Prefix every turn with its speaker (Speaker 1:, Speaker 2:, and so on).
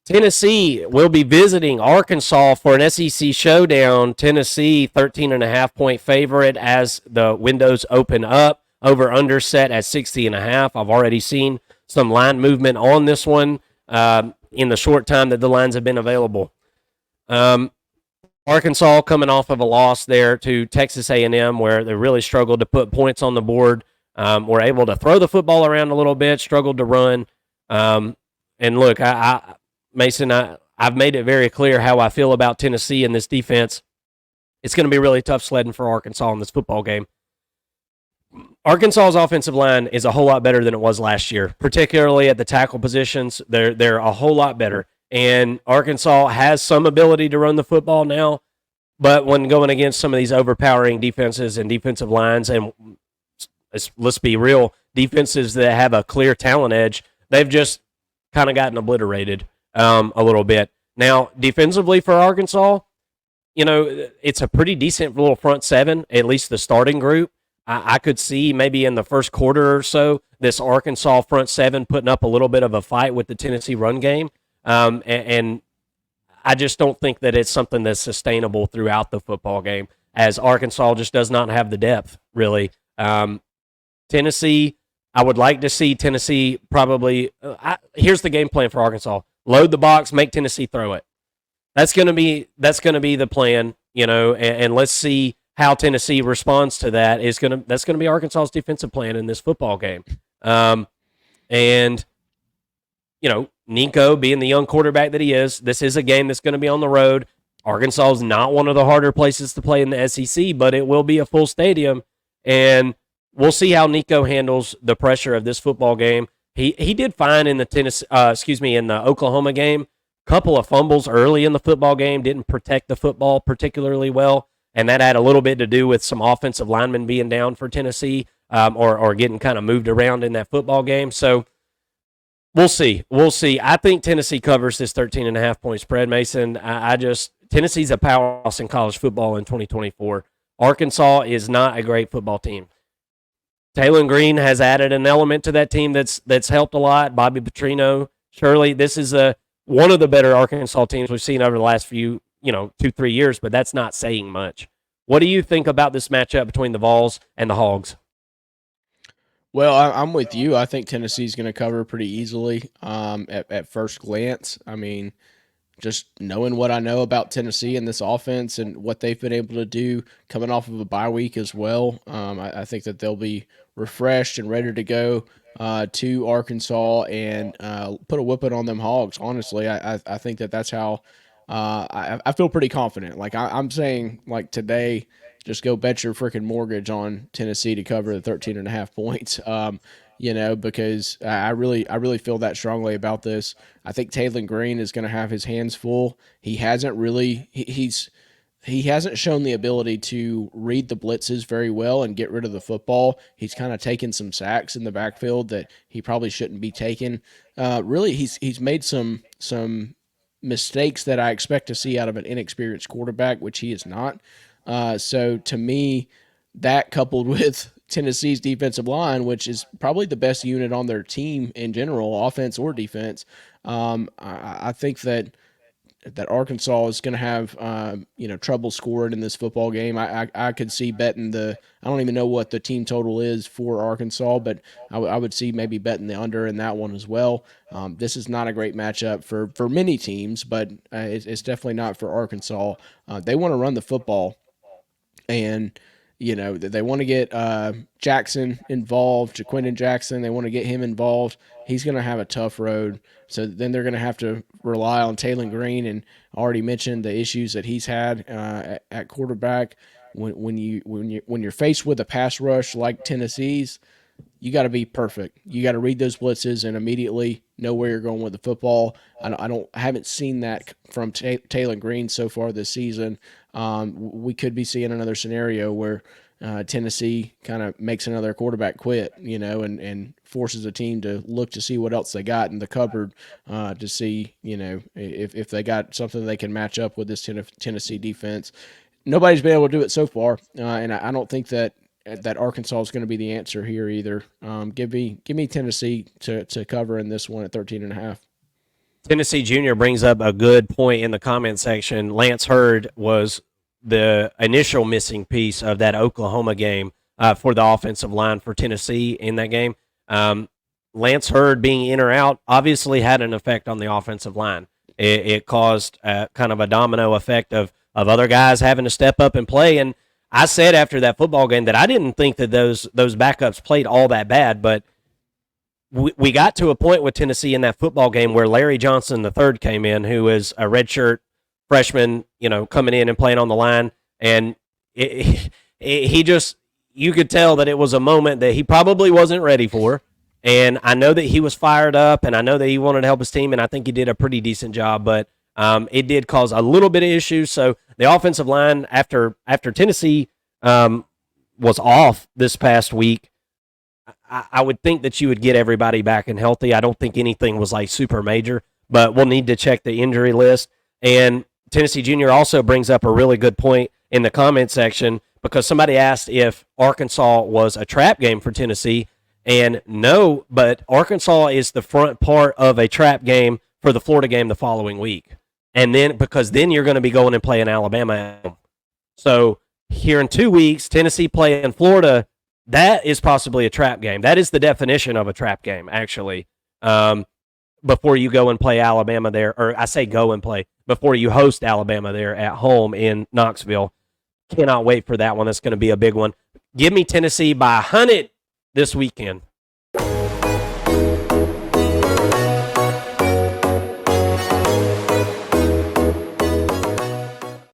Speaker 1: Tennessee will be visiting Arkansas for an SEC showdown. Tennessee, 13.5 point favorite as the windows open up. Over under set at 60.5. I've already seen some line movement on this one in the short time that the lines have been available. Arkansas coming off of a loss there to Texas A&M, where they really struggled to put points on the board. Were able to throw the football around a little bit, struggled to run. And look, Mason, I've made it very clear how I feel about Tennessee in this defense. It's going to be really tough sledding for Arkansas in this football game. Arkansas's offensive line is a whole lot better than it was last year, particularly at the tackle positions. They're a whole lot better. And Arkansas has some ability to run the football now, but when going against some of these overpowering defenses and defensive lines, and let's be real, defenses that have a clear talent edge, they've just kind of gotten obliterated a little bit. Now, defensively for Arkansas, it's a pretty decent little front seven, at least the starting group. I could see maybe in the first quarter or so this Arkansas front seven putting up a little bit of a fight with the Tennessee run game. And I just don't think that it's something that's sustainable throughout the football game, as Arkansas just does not have the depth, really. Tennessee, I would like to see Tennessee probably here's the game plan for Arkansas. Load the box, make Tennessee throw it. That's going to be the plan, and let's see how Tennessee responds to that. That's going to be Arkansas's defensive plan in this football game. And Nico being the young quarterback that he is, this is a game that's going to be on the road. Arkansas is not one of the harder places to play in the SEC, but it will be a full stadium, and we'll see how Nico handles the pressure of this football game. He did fine in the in the Oklahoma game. Couple of fumbles early in the football game, didn't protect the football particularly well, and that had a little bit to do with some offensive linemen being down for Tennessee, or getting kind of moved around in that football game. So we'll see. I think Tennessee covers this 13.5 point spread, Mason. Tennessee's a powerhouse in college football in 2024. Arkansas is not a great football team. Taylor Green has added an element to that team that's helped a lot. Bobby Petrino, surely this is one of the better Arkansas teams we've seen over the last few, 2-3 years, but that's not saying much. What do you think about this matchup between the Vols and the Hogs?
Speaker 2: Well, I'm with you. I think Tennessee's going to cover pretty easily at first glance. I mean, just knowing what I know about Tennessee and this offense and what they've been able to do coming off of a bye week as well, I think that they'll be refreshed and ready to go to Arkansas and put a whipping on them Hogs. Honestly, I think that's how I feel pretty confident. Like I'm saying, like today, just go bet your freaking mortgage on Tennessee to cover the 13.5 points. Because I really feel that strongly about this. I think Taylor Green is going to have his hands full. He hasn't really he hasn't shown the ability to read the blitzes very well and get rid of the football. He's kind of taken some sacks in the backfield that he probably shouldn't be taking. Really, he's made some mistakes that I expect to see out of an inexperienced quarterback, which he is not. So to me, that coupled with Tennessee's defensive line, which is probably the best unit on their team in general, offense or defense, I think that Arkansas is going to have trouble scoring in this football game. I could see betting I don't even know what the team total is for Arkansas, but I would see maybe betting the under in that one as well. This is not a great matchup for many teams, but it's definitely not for Arkansas. They want to run the football, and they want to get Jackson involved, Jaquindon Jackson. They want to get him involved. He's going to have a tough road. So then they're going to have to rely on Taylor Green, and I already mentioned the issues that he's had at quarterback. When you're faced with a pass rush like Tennessee's, you got to be perfect. You got to read those blitzes and immediately know where you're going with the football. I haven't seen that from Taylor Green so far this season. We could be seeing another scenario where Tennessee kind of makes another quarterback quit, and forces a team to look to see what else they got in the cupboard to see, if they got something they can match up with this Tennessee defense. Nobody's been able to do it so far, and I don't think that Arkansas is going to be the answer here either. Give me Tennessee to cover in this one at 13.5.
Speaker 1: Tennessee Junior brings up a good point in the comment section. Lance Hurd was the initial missing piece of that Oklahoma game for the offensive line for Tennessee in that game. Lance Hurd being in or out obviously had an effect on the offensive line. It caused kind of a domino effect of other guys having to step up and play. And I said after that football game that I didn't think that those backups played all that bad, but we got to a point with Tennessee in that football game where Larry Johnson III came in, who is a redshirt freshman, coming in and playing on the line, and he just, you could tell that it was a moment that he probably wasn't ready for. And I know that he was fired up, and I know that he wanted to help his team, and I think he did a pretty decent job, but it did cause a little bit of issues. So the offensive line, after Tennessee was off this past week, I would think that you would get everybody back and healthy. I don't think anything was like super major, but we'll need to check the injury list. And Tennessee Junior also brings up a really good point in the comment section, because somebody asked if Arkansas was a trap game for Tennessee. And no, but Arkansas is the front part of a trap game for the Florida game the following week. And then, because then you're going to be going and playing Alabama. So here in 2 weeks, Tennessee playing Florida, that is possibly a trap game. That is the definition of a trap game, actually. Before you go and play Alabama there, or I say go and play, before you host Alabama there at home in Knoxville. Cannot wait for that one. That's going to be a big one. Give me Tennessee by 100 this weekend.